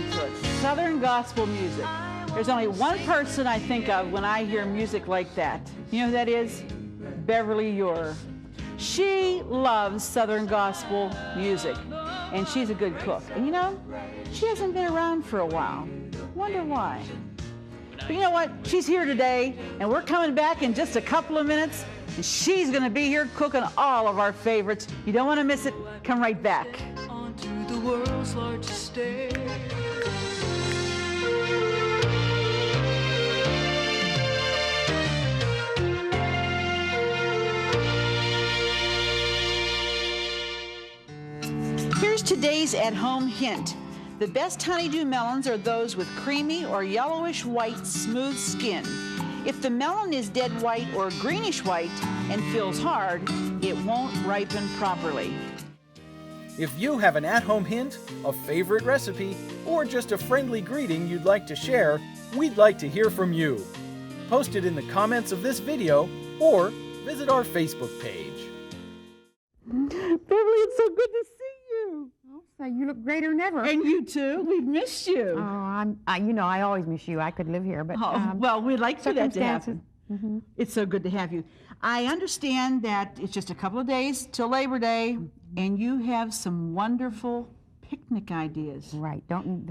listen to it. Southern gospel music. There's only one person I think of when I hear music like that. You know who that is? Beverly Uher. She loves Southern gospel music, and she's a good cook. And you know, she hasn't been around for a while. Wonder why. But you know what? She's here today, and we're coming back in just a couple of minutes, and she's going to be here cooking all of our favorites. You don't want to miss it. Come right back. Onto the world's largest stage. Here's today's at-home hint. The best honeydew melons are those with creamy or yellowish white smooth skin. If the melon is dead white or greenish white and feels hard, it won't ripen properly. If you have an at-home hint, a favorite recipe, or just a friendly greeting you'd like to share, we'd like to hear from you. Post it in the comments of this video or visit our Facebook page. Beverly, it's so good to see you. Oh, so you look greater than ever. And you too. We've missed you. Oh, you know, I always miss you. I could live here, but well, we'd like for that to happen. Mm-hmm. It's so good to have you. I understand that it's just a couple of days till Labor Day, and you have some wonderful picnic ideas. Right.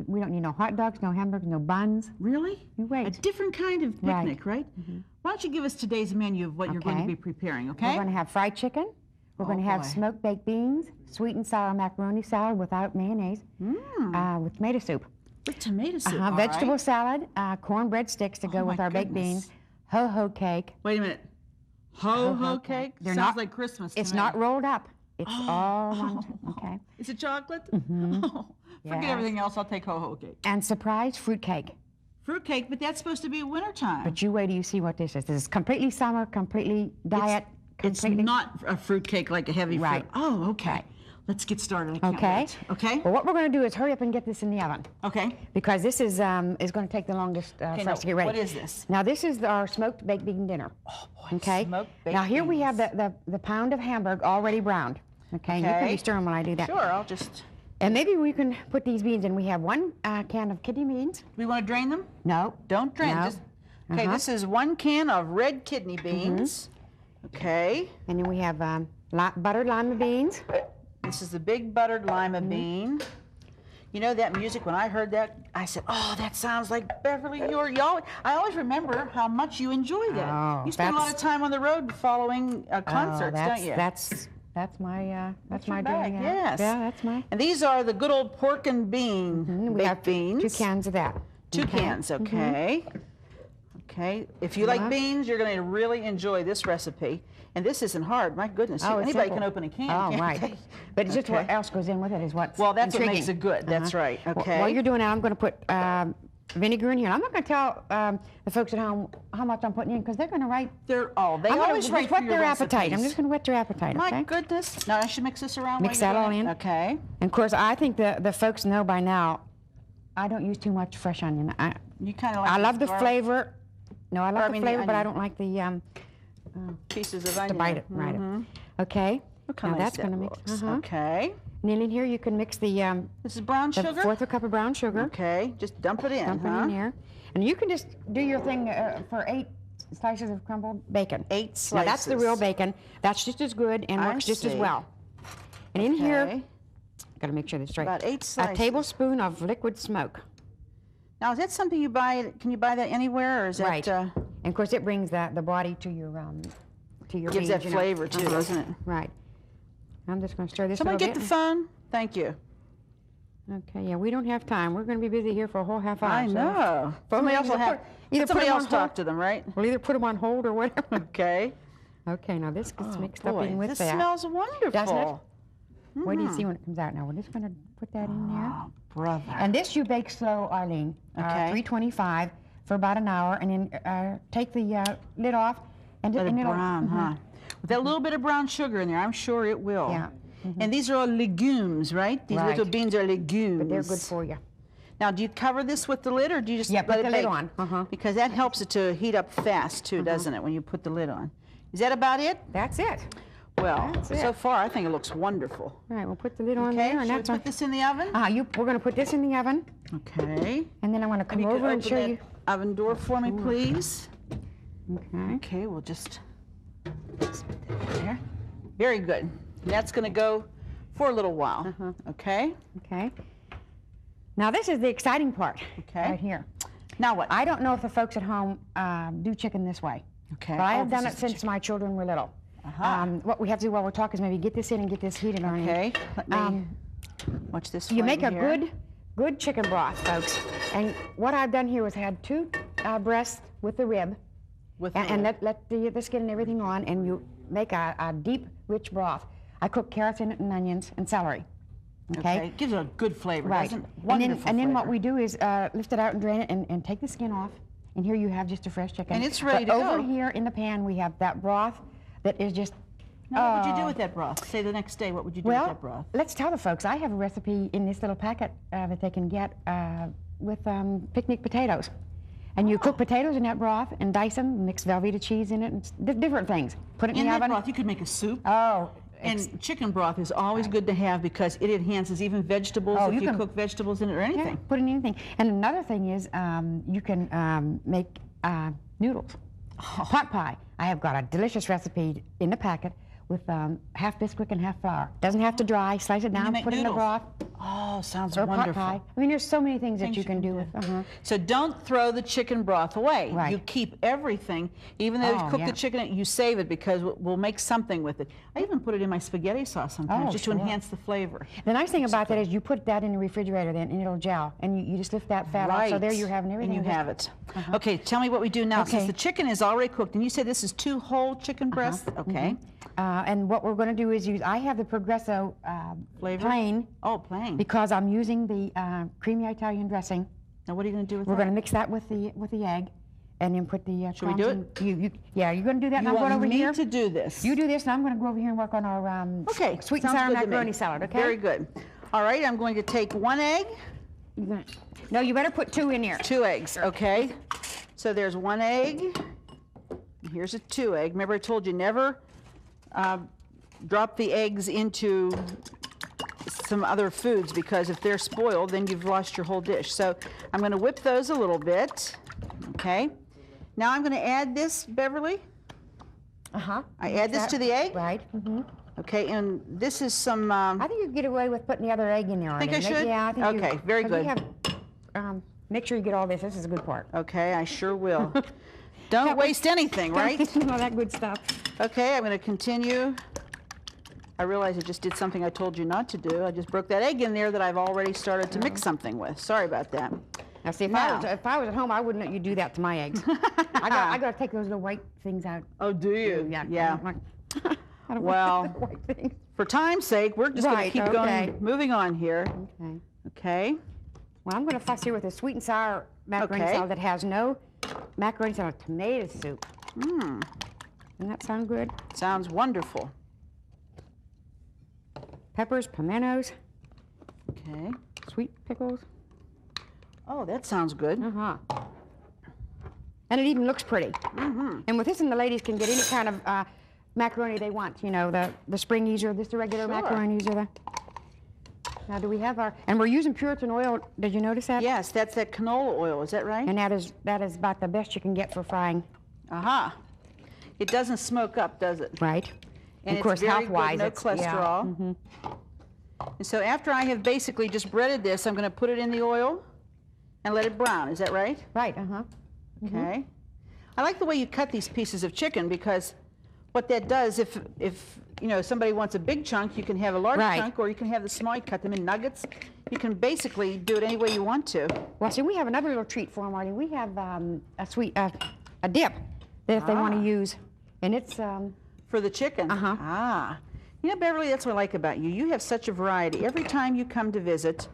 We don't need no hot dogs, no hamburgers, no buns. Really? You wait. A different kind of picnic, right? Mm-hmm. Why don't you give us today's menu of what you're going to be preparing, okay? We're going to have fried chicken. We're going to have smoked baked beans, sweet and sour macaroni salad without mayonnaise, with tomato soup. With tomato soup, all vegetable right. salad, cornbread sticks to go with our baked beans, ho-ho cake. Wait a minute. Ho-ho cake? They're Sounds not, like Christmas to It's me. not rolled up. It's all one, okay? Is it chocolate? Mm-hmm. Forget everything else. I'll take ho-ho cake. And surprise fruit cake. Fruit cake, but that's supposed to be wintertime. But you wait till you see what this is. This is completely summer, completely diet. It's not a fruit cake like a heavy fruit. Oh, okay. Let's get started. I can't wait. Okay. Well, what we're going to do is hurry up and get this in the oven. Okay. Because this is going to take the longest for us to get ready. What is this? Now, this is our smoked baked bean dinner. Oh, boy. Okay. Smoked baked now, here beans. we have the pound of Hamburg already browned. Okay. You can be stirring when I do that. Sure, I'll just... And maybe we can put these beans in. We have one can of kidney beans. We want to drain them? No. Don't drain them. No. Okay, this is 1 can of red kidney beans. Okay. And then we have buttered lima beans. This is the big buttered lima bean. You know that music, when I heard that, I said, oh, that sounds like Beverly Uher. I always remember how much you enjoy that. Oh, you spend a lot of time on the road following concerts, don't you? That's my my dream. yes. Yeah, that's my. And these are the good old pork and bean baked beans. 2 cans of that. 2 cans, okay. Okay, if you like beans, you're going to really enjoy this recipe. And this isn't hard, my goodness. Anybody can open a can. Oh, can't right. they? But it's just what else goes in with it is what's Well, that's intriguing. what makes it good. That's right. Okay. While you're doing that, I'm going to put vinegar in here. I'm not going to tell the folks at home how much I'm putting in because they're going to write. They always write whet for their your appetite. recipes. I'm just going to whet their appetite. My okay? goodness. Now I should mix this around. Mix while that you're all doing in. it? Okay. And of course, I think the folks know by now. I don't use too much fresh onion. You kind of like. I love the garlic? flavor. No, I love the flavor, but I onion. don't like the Pieces of onion. to bite it. Right. Okay. Look how now nice that's going to that mix. looks. Okay. And then in here you can mix the This is brown sugar. 1/4 cup of brown sugar. Okay. Just dump it in. Dump it in here, and you can just do your thing for 8 slices of crumbled bacon. 8 slices. Now that's the real bacon. That's just as good and works just as well. And in here, got to make sure that's right. About 8 slices. A tablespoon of liquid smoke. Now is that something you buy? Can you buy that anywhere, or is that? Right. And of course, it brings the body to your Gives beans, that you know. flavor too, doesn't it? Right. I'm just going to stir this. Someone a little get bit. the phone. Thank you. Okay. Yeah, we don't have time. We're going to be busy here for a whole half hour. I know. So Somebody else will have. either Somebody put 'em else on talk hold. to them, right? We'll either put them on hold or whatever. Okay. Okay. Now this gets mixed up Boy, in with this that. smells wonderful. Doesn't it? Wait till you see when it comes out. Now we're just going to put that in there. Oh, brother. And this you bake slow, Arlene. Okay. 325 for about an hour, and then take the lid off. And Let it it'll- brown, huh? With that little bit of brown sugar in there, I'm sure it will. Yeah. And these are all legumes, right? These little Right. beans are legumes. But they're good for you. Now, do you cover this with the lid, or do you just Yeah, let put it the lid bake? on. Because that helps it to heat up fast, too, doesn't it, when you put the lid on? Is that about it? That's it. Well, That's so it. far I think it looks wonderful. All right, we'll put the lid on Okay, there, and should we that's put this in the oven? we're going to put this in the oven, Okay. and then I'm going to come You could over and open show that you. oven door for me, please. Okay. Okay, we'll just put that there. Very good. That's going to go for a little while. Uh-huh. Okay. Okay. Now this is the exciting part. Okay. Right here. Now what? I don't know if the folks at home do chicken this way. Okay. But I Oh, have done this it is the since my children were little. Uh-huh. What we have to do while we're talking is maybe get this in and get this heated on. Okay. Let me watch this. You make a flavor here. good chicken broth, folks. And what I've done here is had 2 breasts with the rib, With and the- let the skin and everything on, and you make a deep, rich broth. I cook carrots in it and onions and celery. Okay. It gives it a good flavor, Right. doesn't it? And Wonderful then what flavor. we do is lift it out and drain it and take the skin off. And here you have just a fresh chicken. And it's ready But to over go. here in the pan we have that broth that is just. Now, what would you do with that broth? Say the next day, what would you do with Well, that broth? let's tell the folks. I have a recipe in this little packet that they can get with picnic potatoes. And you cook potatoes in that broth and dice them, mix Velveeta cheese in it, and different things. Put it in In the that oven. broth, you could make a soup. Oh. And chicken broth is always good to have because it enhances even vegetables Oh, if you you can- cook vegetables in it or Yeah, anything. put in anything. And another thing is you can make noodles. Pot pie. I have got a delicious recipe in the packet with half Bisquick and half flour. Doesn't have to dry. Slice it down, make put it in the noodles. broth. Oh, sounds Or pot wonderful. pie. I mean, there's so many things that Things you can do with. So don't throw the chicken broth away. Right. You keep everything, even though you Oh, cook yeah. the chicken, you save it because we'll make something with it. I even put it in my spaghetti sauce sometimes Oh, just sure. to enhance the flavor. The nice thing about that is you put that in the refrigerator then, and it'll gel, and you just lift that fat off. So there you're having everything. And you just- have it. Okay, tell me what we do now. Since Okay. the chicken is already cooked, and you said this is 2 whole chicken breasts. Okay. And what we're going to do is use. I have the Progresso Flavor? plain Oh, plain. because I'm using the creamy Italian dressing. Now what are you going to do with We're that? going to mix that with the egg, and then put the. Should we do crumbs in. Yeah, you're going to do that. And You I'm going want over me here. to do this? You do this, and I'm going to go over here and work on our Okay. sweet and sounds sour good to me. macaroni salad. Okay. Very good. All right, I'm going to take 1 egg, No, you better put 2 in there. 2 eggs. Okay. So there's 1 egg. Here's a 2 egg. Remember I told you never drop the eggs into some other foods because if they're spoiled, then you've lost your whole dish. So I'm going to whip those a little bit. Okay. Now I'm going to add this, Beverly. I add this to the egg. Right. Okay, and this is some. I think you can get away with putting the other egg in there. Think I Arlene. should? Yeah, I think you. Okay, very but we good. have, make sure you get all this. This is a good part. Okay, I sure will. Don't waste anything, right? all that good stuff. Okay, I'm going to continue. I realize I just did something I told you not to do. I just broke that egg in there that I've already started to mix something with. Sorry about that. Now, see, if Now. I was at home, I wouldn't let you do that to my eggs. I got to take those little white things out. Oh, do you? Yeah. Yeah. I don't Well, want the white things. For time's sake, we're just going Right, to keep okay. going, moving on here. Okay. Okay. Well, I'm going to fuss here with a sweet and sour macaroni Okay. salad that has no macaroni salad, tomato soup. Doesn't that sound good? Sounds wonderful. Peppers, pimentos, Okay. sweet pickles. Oh, that sounds good. And it even looks pretty. And with this, and the ladies can get any kind of macaroni they want. You know, the springies or just the regular Sure. macaronis or the. Now, do we have our? And we're using Puritan oil. Did you notice that? Yes, that's that canola oil. Is that right? And that is about the best you can get for frying. Aha. It doesn't smoke up, does it? Right. And of course, it's very health-wise, good, no it's cholesterol. And so after I have basically just breaded this, I'm going to put it in the oil and let it brown. Is that right? Right. Okay. I like the way you cut these pieces of chicken because what that does, if you know somebody wants a big chunk, you can have a large Right. chunk, or you can have the small. You cut them in nuggets. You can basically do it any way you want to. Well, see, we have another little treat for them, Marty. We have a dip that if they want to use, and it's For the chicken? Ah. You know, Beverly, that's what I like about you. You have such a variety. Every time you come to visit,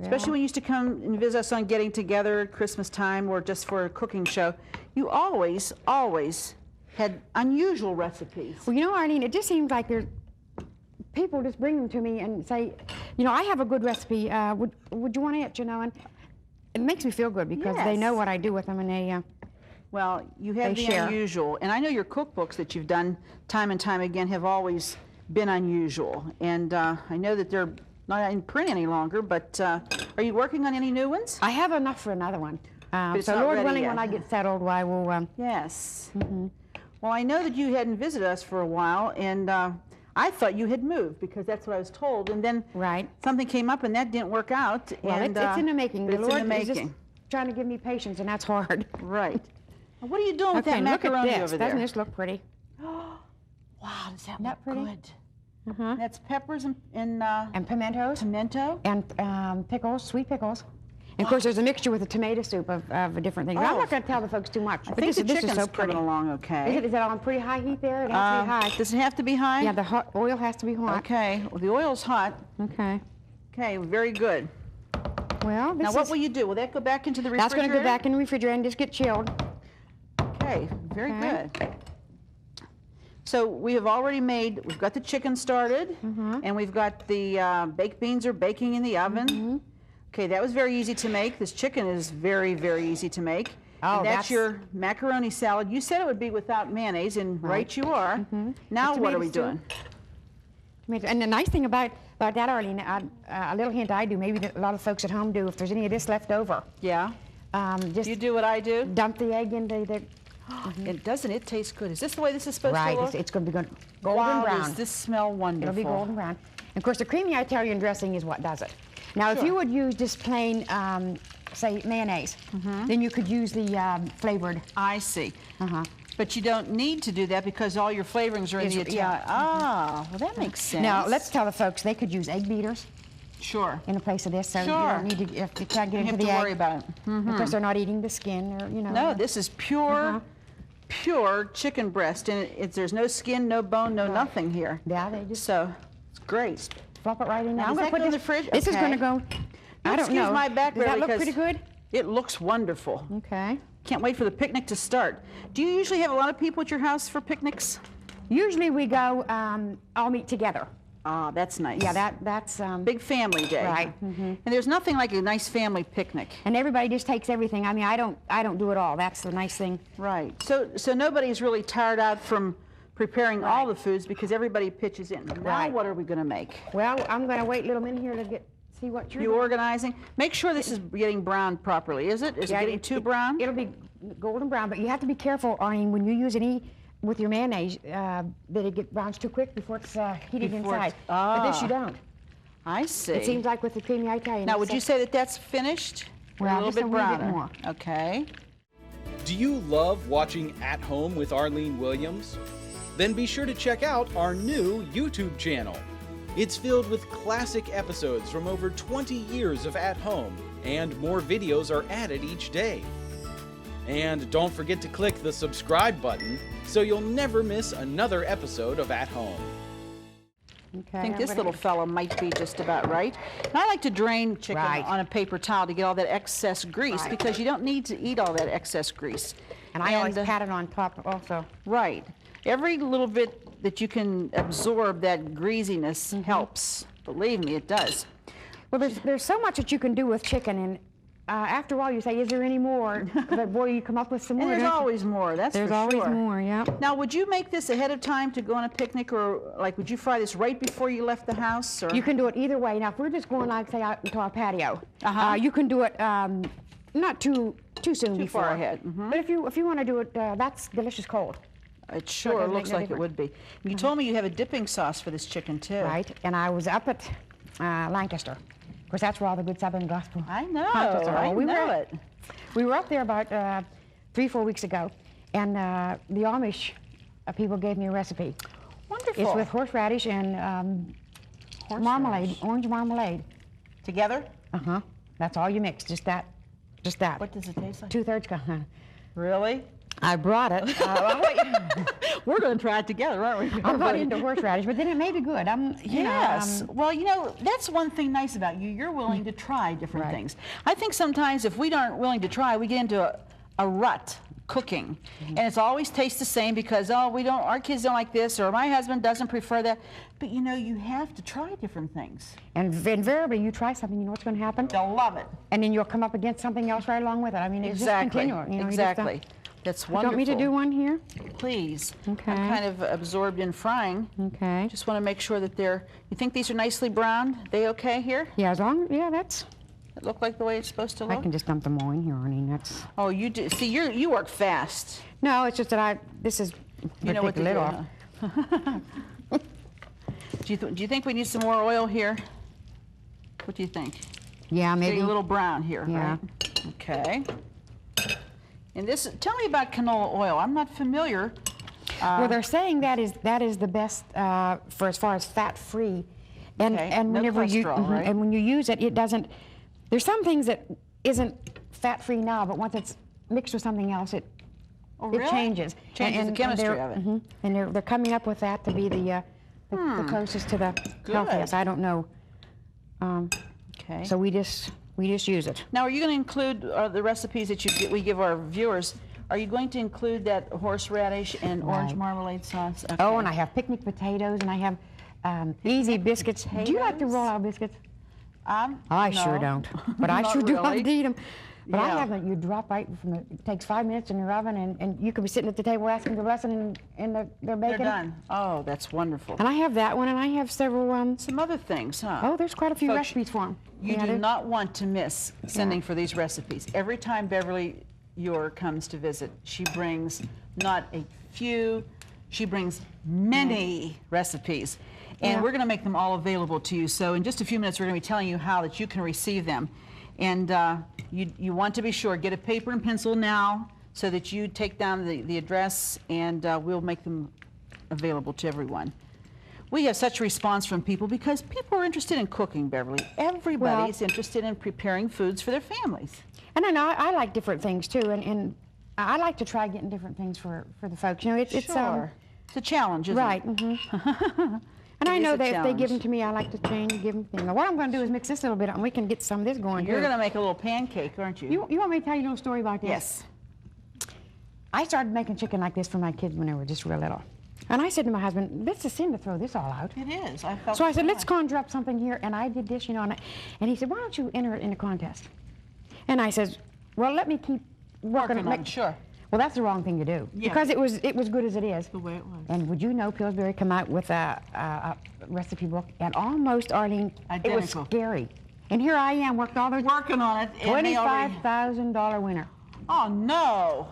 especially when you used to come and visit us on Getting Together at Christmas time or just for a cooking show, you always had unusual recipes. Well, you know, Arlene, it just seems like there's people just bring them to me and say, you know, I have a good recipe. Would you want it? You know, and it makes me feel good because they know Yes. what I do with them, and they. Well, you have They the share. unusual, and I know your cookbooks that you've done time and time again have always been unusual. And I know that they're not in print any longer, but are you working on any new ones? I have enough for another one. it's So not Lord ready willing, yet. when I get settled, I will. Yes. Well, I know that you hadn't visited us for a while, and I thought you had moved because that's what I was told. And then Right. something came up, and that didn't work out. Well, and, it's in the making. but The it's Lord in the is just making. trying to give me patience, and that's hard. Right. Now, what are you doing with Okay, that look at macaroni this. over there? Doesn't this look pretty? Wow, does that Isn't look that pretty? good? That's peppers and And pimentos. pimento. And pickles, sweet pickles. And of course, there's a mixture with the tomato soup of different things. But I'm Oh. not going to tell the folks too much. I But think this, the this chicken's is so pretty. coming along okay. Is it on pretty high heat there? It has to be high. Does it have to be high? Yeah, the hot oil has to be hot. Okay. Well, the oil's hot. Okay. Okay, very good. Well, this Now, what is, will you do? Will that go back into the that's refrigerator? going to go back in the refrigerator and just get chilled. Okay, very Okay. good. So we have already we've got the chicken started, and we've got the baked beans are baking in the oven. Okay, that was very easy to make. This chicken is very, very easy to make. Oh, and that's that's- your macaroni salad. You said it would be without mayonnaise, and right you are. Now The what are we tomato soup. doing? And the nice thing about that, Arlene, a little hint I do, maybe that a lot of folks at home do, if there's any of this left over, Yeah? just You do what I do? dump the egg into the... And doesn't it taste good? Is this the way this is supposed Right, to look? it's going to be good. Golden Wow, brown. does this smell wonderful? It'll be golden brown. And of course, the creamy Italian dressing is what does it. Now, if Sure. you would use just plain, say, mayonnaise, then you could use the flavored. I see. Uh-huh. But you don't need to do that because all your flavorings are in Is- the Italian. yeah. Ah, well, that makes sense. Now, let's tell the folks they could use egg beaters Sure. in a place of this, so you Sure. don't need to, if you can't get You into have the to egg. worry about it. Because they're not eating the skin, or you know. No, this is pure, pure chicken breast, and there's no skin, no bone, no nothing here. Yeah, they just So it's great. flop it right in there. Now, I'm does going to that put go in this the fridge? This is going to Okay. go. I don't Excuse know. my back, Does that look because pretty good? It looks wonderful. Okay. Can't wait for the picnic to start. Do you usually have a lot of people at your house for picnics? Usually we go all meet together. Ah, that's nice. Yeah, that's Big family day. Right. And there's nothing like a nice family picnic. and everybody just takes everything. I mean, I don't do it all. That's the nice thing. Right. So nobody's really tired out from preparing all the foods because everybody pitches in. Now Right. what are we going to make? Well, I'm going to wait a little minute here to see what you're You doing. organizing? Make sure this is getting browned properly, is it? Is it getting too brown? It'll be golden brown, but you have to be careful, Arlene, when you use any with your mayonnaise that it browns too quick before it's heated Before inside. it's- But this you ah. don't. I see. It seems like with the creamy Italian. Now, it's would you say that that's finished? Or Well, a little just a bit wee bit browner? more. Okay. Do you love watching At Home with Arlene Williams? Then be sure to check out our new YouTube channel. It's filled with classic episodes from over 20 years of At Home, and more videos are added each day. And don't forget to click the subscribe button so you'll never miss another episode of At Home. Okay, I think I'm this gonna little get- fella might be just about right. And I like to drain chicken Right. on a paper towel to get all that excess grease Right. because you don't need to eat all that excess grease. And I always And, pat it on top also. Right. Every little bit that you can absorb that greasiness helps. Believe me, it does. Well, there's so much that you can do with chicken, and after a while you say, is there any more? But boy, you come up with some And more. there's don't you? always more, that's There's for always sure. more, yeah. Now, would you make this ahead of time to go on a picnic, or like would you fry this right before you left the house? Or? You can do it either way. Now, if we're just going, like, say, out into our patio, Uh-huh. you can do it not too soon Too before. far ahead, mhm. But if you want to do it, that's delicious cold. It it sure doesn't looks make no like it difference. would be. You told me you have a dipping sauce for this chicken too. Right, and I was up at Lancaster. Of course, that's where all the good Southern gospel I know. concerts are. I Well, know it. We were up there about 3-4 weeks ago, and the Amish people gave me a recipe. Wonderful. It's with horseradish and marmalade, orange marmalade. Together? Uh-huh. That's all you mix, just that. What does it taste like? 2/3 cup. Really? I brought it. We're going to try it together, aren't we? I'm not into horseradish, but then it may be good. Yes. Well, you know, that's one thing nice about you. You're willing to try different Right. things. I think sometimes if we aren't willing to try, we get into a rut cooking. And it's always tastes the same because, our kids don't like this, or my husband doesn't prefer that. But you know, you have to try different things. And invariably, you try something, you know what's going to happen? They'll love it. And then you'll come up against something else right along with it. I mean, it's Exactly. just continual. You know, you just don't- Exactly. That's You wonderful. want me to do one here? Please. Okay. I'm kind of absorbed in frying. Okay. Just want to make sure that they're, you think these are nicely browned? They okay here? Yeah, that's. It look like the way it's supposed to look? I can just dump them all in here, Arlene. That's. Oh, you do. See, you work fast. No, it's just that this is. You know what to the lid do, off. huh? Do you think we need some more oil here? What do you think? Yeah, maybe. Getting a little brown here, Yeah. right? Okay. And this, tell me about canola oil. I'm not familiar. Well, they're saying that is the best for as far as fat-free, and Okay, and no whenever you cholesterol, right? and when you use it, it doesn't. There's some things that isn't fat-free now, but once it's mixed with something else, it really? changes. Changes the chemistry of it. And they're coming up with that to be the closest to the Good. healthiest. I don't know. Okay. So we just use it. Now, are you going to include the recipes that we give our viewers? Are you going to include that horseradish and orange Right. marmalade sauce? Okay. Oh, and I have picnic potatoes, and I have easy biscuits. Do you like to roll out biscuits? I sure no. don't, but I Not sure do really. like to eat them. But I Yeah. haven't. You drop right from it takes 5 minutes in your oven, and you could be sitting at the table asking for blessing, and they're They're baking. done. Oh, that's wonderful. And I have that one, and I have several. Some other things, huh? Oh, there's quite a few Folks, recipes for them. You do not want to miss sending for these recipes. Every time Beverly Uher comes to visit, she brings not a few, she brings many recipes. And Yeah. we're going to make them all available to you. So in just a few minutes, we're going to be telling you how that you can receive them. And you want to be sure, get a paper and pencil now so that you take down the address, and we'll make them available to everyone. We have such a response from people because people are interested in cooking, Beverly. Everybody's interested in preparing foods for their families. And I know I like different things too, and I like to try getting different things for the folks. You know, it's Sure. It's a challenge, isn't right. it? And I is know a that if they give them challenge. to me, I like to change, give them things. Now, what I'm going to do is mix this a little bit, and we can get some of this going. You're too. going to make a little pancake, aren't you? You want me to tell you a little story about this? Yes. I started making chicken like this for my kids when they were just real little. And I said to my husband, it's a sin to throw this all out. It is. I felt So I said, the let's same. conjure up something here. And I did this, you know, and he said, why don't you enter it in a contest? And I said, well, let me keep working on it, sure. Well, that's the wrong thing to do. Yeah. Because it was good as it is. The way it was. And would you know, Pillsbury come out with a recipe book, and almost, Arlene, it was Identical. scary. And here I am, worked all those Working on it. And they already... $25,000 winner. Oh, no.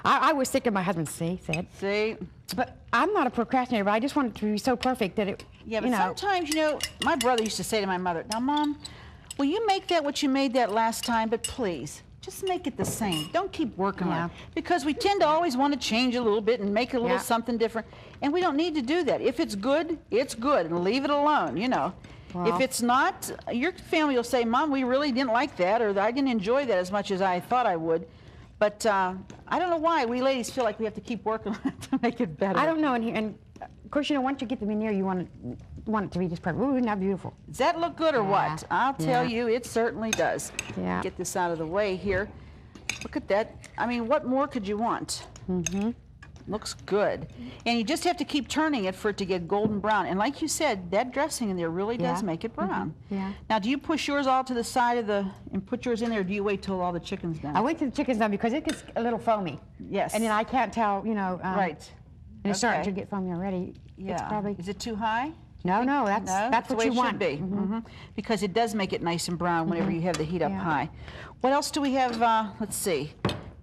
I was sick of my husband, said. See? But I'm not a procrastinator, but I just want it to be so perfect that it, Yeah, but you know. sometimes, you know, my brother used to say to my mother, now, Mom, will you make that what you made that last time? But please, just make it the same. Don't keep working on Yeah. it. Because we tend to always want to change a little bit and make a little Yeah. something different. And we don't need to do that. If it's good, it's good. And leave it alone, you know. Well. If it's not, your family will say, Mom, we really didn't like that, or I didn't enjoy that as much as I thought I would. But I don't know why we ladies feel like we have to keep working on it to make it better. I don't know, and of course, you know, once you get them in there, you want it to be just perfect. Ooh, isn't that beautiful? Does that look good or what? I'll tell Yeah. you, it certainly does. Yeah. Get this out of the way here. Look at that. I mean, what more could you want? Mm-hmm. Looks good. And you just have to keep turning it for it to get golden brown. And like you said, that dressing in there really does Yeah. make it brown. Yeah. Now, do you push yours all to the side of and put yours in there, or do you wait till all the chicken's done? I wait till the chicken's done because it gets a little foamy. Yes. And then I can't tell, you know. Right. And it's starting Okay. to get foamy already. Yeah. It's probably. Is it too high? No, that's the what way you it want. should be. Mhm. Because it does make it nice and brown whenever you have the heat up Yeah. high. What else do we have? Let's see.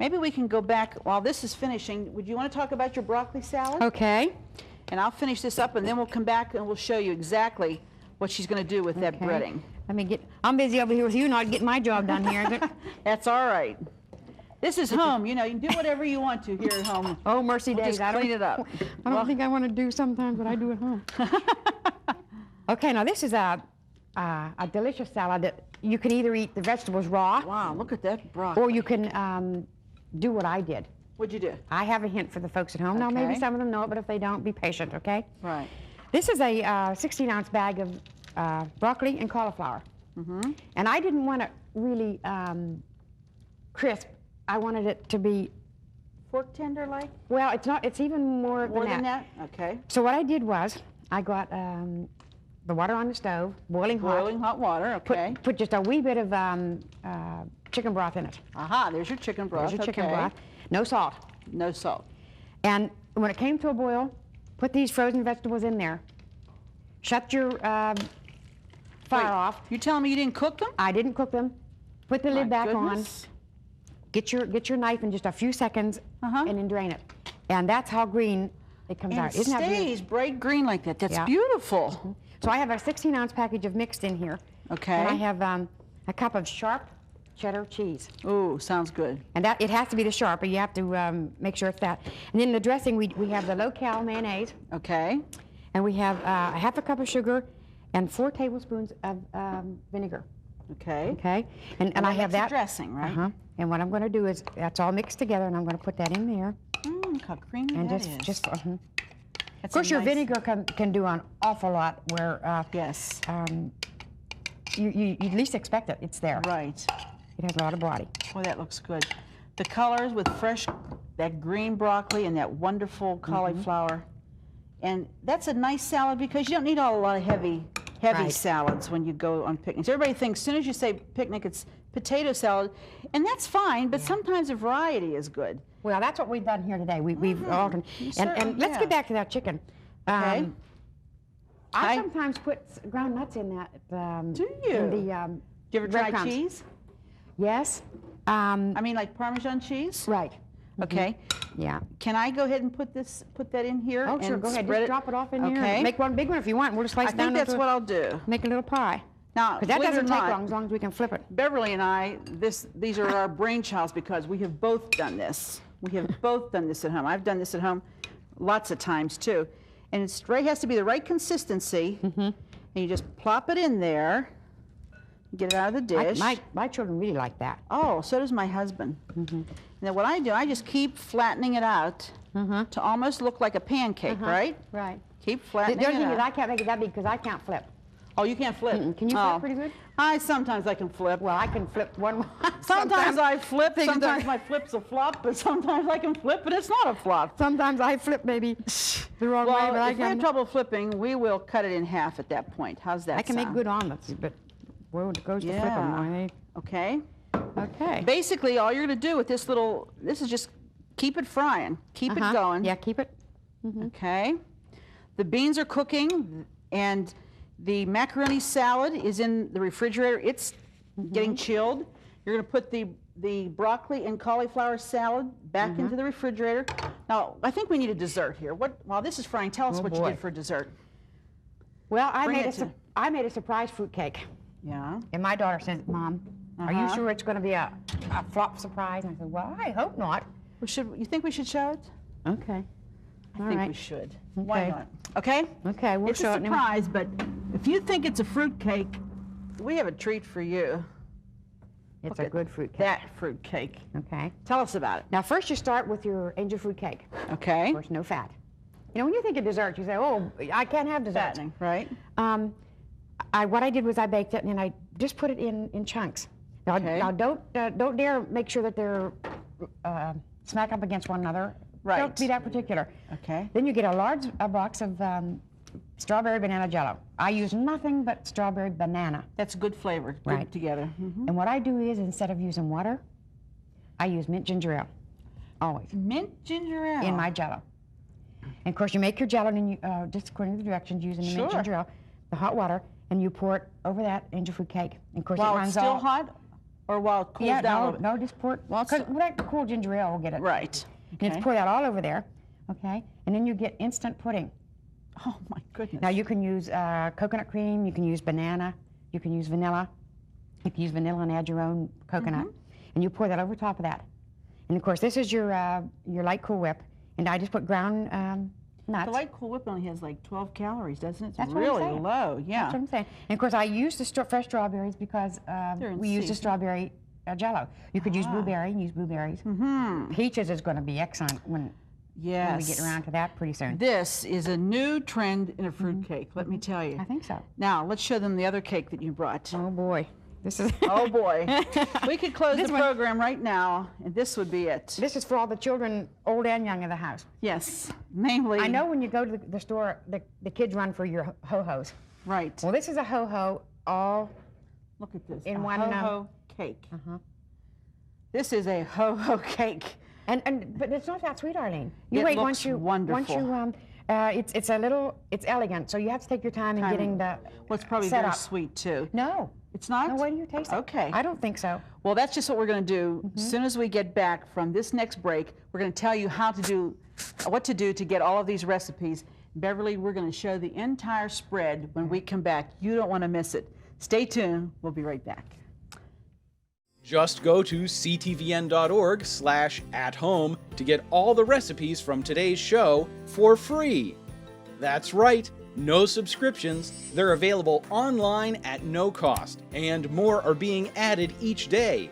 Maybe we can go back while this is finishing. Would you want to talk about your broccoli salad? Okay. And I'll finish this up, and then we'll come back and we'll show you exactly what she's going to do with that Okay. breading. Let me get. I'm busy over here with you, not getting my job done here. That's all right. This is home. You know, you can do whatever you want to here at home. Oh, mercy We'll days! just clean it up. I don't think I want to do sometimes what I do at home. Okay, now this is a delicious salad that you can either eat the vegetables raw, Wow, look at that broccoli. or you can do what I did. What'd you do? I have a hint for the folks at home. Now, maybe Okay. some of them know it, but if they don't, be patient, okay? Right. This is a 16-ounce bag of broccoli and cauliflower. Mm-hmm. And I didn't want it really crisp. I wanted it to be, Fork tender like? well, it's not, it's even more, More than that? Okay. So what I did was, I got the water on the stove, boiling hot. Boiling hot water, okay. Put just a wee bit of chicken broth in it. Aha, there's your chicken broth. There's your chicken okay. broth. No salt. No salt. And when it came to a boil, put these frozen vegetables in there. Shut your fire off. You telling me you didn't cook them? I didn't cook them. Put the lid back on. Get your knife in just a few seconds, and then drain it. And that's how green it comes out. It Isn't that beautiful? stays bright green like that. That's Yeah. beautiful. So I have a 16-ounce package of mixed in here. Okay. And I have a cup of sharp cheddar cheese. Ooh, sounds good. And that it has to be the sharp, but you have to make sure it's that. And then the dressing, we have the low-cal mayonnaise, Okay. and we have a half a cup of sugar and 4 tablespoons of vinegar. Okay. Okay. And I have makes a that dressing, right? And what I'm going to do is that's all mixed together, and I'm going to put that in there. Look how creamy And that just is. Of course, your vinegar can do an awful lot where Yes. you least expect it. It's there. Right. It has a lot of body. Boy, that looks good. The colors with fresh, that green broccoli and that wonderful cauliflower. And that's a nice salad because you don't need a lot of heavy Right. salads when you go on picnics. Everybody thinks as soon as you say picnic, it's potato salad, and that's fine, but sometimes a variety is good. Well, that's what we've done here today. We've altered. certainly And let's have. get back to that chicken. Okay. I sometimes put ground nuts in that. Do you? In the Do you ever try breadcrumbs. cheese? Yes. I mean, like Parmesan cheese? Right. Okay. Yeah. Can I go ahead and put that in here? Oh, sure. and Go ahead. spread Just drop it off in here. Okay. Make one big one if you want. We'll just slice I it down think that's into what I'll do. make a little pie. Now, Because that believe it doesn't or take not, long as long as we can flip it. Beverly and I, these are our brainchilds because we have both done this. We have both done this at home. I've done this at home lots of times too. And it has to be the right consistency. And you just plop it in there, get it out of the dish. My children really like that. Oh, so does my husband. And then what I do, I just keep flattening it out to almost look like a pancake, right? Right. Keep The flattening only it thing is out. I can't make it that big because I can't flip. Oh, you can't flip. Can you flip pretty good? Sometimes I can flip. Well, I can flip one. Sometimes I flip, things sometimes don't- my flip's a flop, but sometimes I can flip, but it's not a flop. Sometimes I flip maybe the wrong way, but Well, I if we have can. trouble flipping, we will cut it in half at that point. How's that I can make sound? good omelets, but where it goes to flip them? Okay. Okay. Basically, all you're going to do with this is just keep it frying. Keep it going. Yeah, keep it. Okay. The beans are cooking, and the macaroni salad is in the refrigerator. It's getting chilled. You're going to put the broccoli and cauliflower salad back into the refrigerator. Now, I think we need a dessert here. While this is frying, tell us what you boy. did for dessert. Well, I Bring made it I made a surprise fruit cake, Yeah. and my daughter says, "Mom, are you sure it's going to be a flop surprise?" And I said, "Well, I hope not." You think we should show it? Okay. I think we should. Why Okay. not? Okay? Okay, we'll It's show a it now. surprise, but if you think it's a fruit cake, we have a treat for you. It's Look a at good fruit cake. That fruit cake. Okay. Tell us about it. Now, first you start with your angel food cake. Okay. Of course, no fat. You know, when you think of dessert, you say, "Oh, I can't have dessert." Fattening, right? What I did was I baked it and then I just put it in chunks. Now, Okay. now don't dare make sure that they're smack up against one another. Right. Don't be that particular. Okay. Then you get a large box of strawberry banana jello. I use nothing but strawberry banana. That's good flavor. Good Right. together. And what I do is instead of using water, I use mint ginger ale. Always. Mint ginger ale. In my jello. And of course, you make your jello and you, just according to the directions using the mint Sure. ginger ale, the hot water, and you pour it over that angel food cake. And of course, While it it's runs still all, hot, or while it cools yeah, down a no, little bit? no, just pour it. Well, it's Because still- that cool ginger ale will get it. Right. And Okay. it's pour that all over there, okay? And then you get instant pudding. Oh my goodness. Now you can use coconut cream, you can use banana, you can use vanilla. You can use vanilla and add your own coconut. And you pour that over top of that. And of course, this is your light Cool Whip. And I just put ground nuts. the light Cool Whip only has like 12 calories, doesn't it? It's That's what I'm really saying. low. Yeah. That's what I'm saying. And of course, I use the fresh strawberries because in we use the season. strawberry jello. You could use blueberry and use blueberries. Peaches is going to be excellent when Yes. we get around to that pretty soon. This is a new trend in a fruit cake, let me tell you. I think so. Now, let's show them the other cake that you brought. Oh boy, this is. Oh boy. We could close This the one- program right now, and this would be it. This is for all the children, old and young, in the house. Yes, namely. I know when you go to the store, the kids run for your ho-hos. Right. Well, this is a ho-ho all Look at this. in a one, ho-ho cake. This is a ho-ho cake. But it's not that sweet, Arlene. You It wait looks once you wonderful. it's elegant, so you have to take your time in getting the Well, it's probably set very up. sweet too. No. It's not? No, wait till you taste it. Okay. I don't think so. Well, that's just what we're going to do. As soon as we get back from this next break, we're going to tell you what to do to get all of these recipes. Beverly, we're going to show the entire spread when we come back. You don't want to miss it. Stay tuned. We'll be right back. Just go to ctvn.org/athome to get all the recipes from today's show for free. That's right, no subscriptions. They're available online at no cost, and more are being added each day.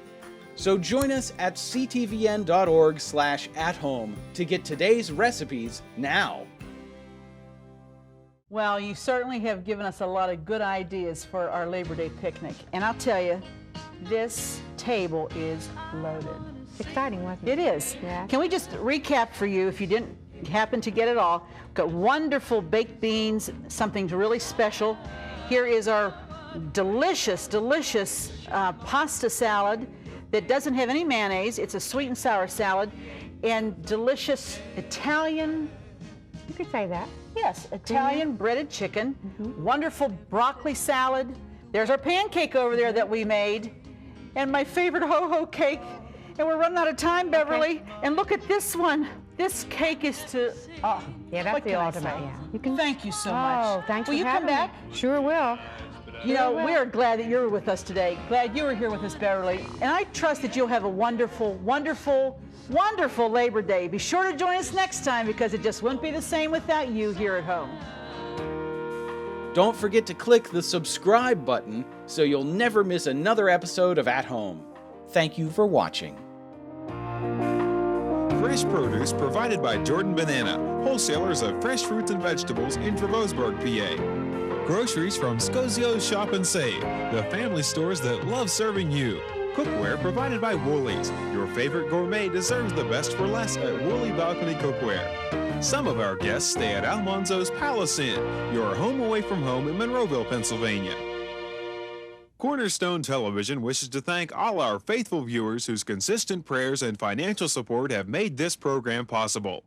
So join us at ctvn.org/athome to get today's recipes now. Well, you certainly have given us a lot of good ideas for our Labor Day picnic. And I'll tell you, this table is loaded. It's exciting, wasn't it? It is. Yeah. Can we just recap for you if you didn't happen to get it all? We've got wonderful baked beans, something really special. Here is our delicious, delicious pasta salad that doesn't have any mayonnaise. It's a sweet and sour salad, and delicious Italian, You could say that. yes, Italian breaded chicken, wonderful broccoli salad. There's our pancake over there that we made, and my favorite ho-ho cake. And we're running out of time, Beverly. And look at this one. This cake is to, oh, Yeah, that's what the can I ultimate. say? Yeah. You can. Thank you so much. Oh, thanks Will for you come having me. back? Sure will. You know, will. we are glad that you're with us today. Glad you were here with us, Beverly. And I trust that you'll have a wonderful, wonderful, wonderful Labor Day. Be sure to join us next time because it just wouldn't be the same without you here at home. Don't forget to click the subscribe button so you'll never miss another episode of At Home. Thank you for watching. Fresh produce provided by Jordan Banana, wholesalers of fresh fruits and vegetables in Trevosburg, PA. Groceries from Scozio's Shop and Save, the family stores that love serving you. Cookware provided by Woolies. Your favorite gourmet deserves the best for less at Woolly Balcony Cookware. Some of our guests stay at Almanzo's Palace Inn, your home away from home in Monroeville, Pennsylvania. Cornerstone Television wishes to thank all our faithful viewers whose consistent prayers and financial support have made this program possible.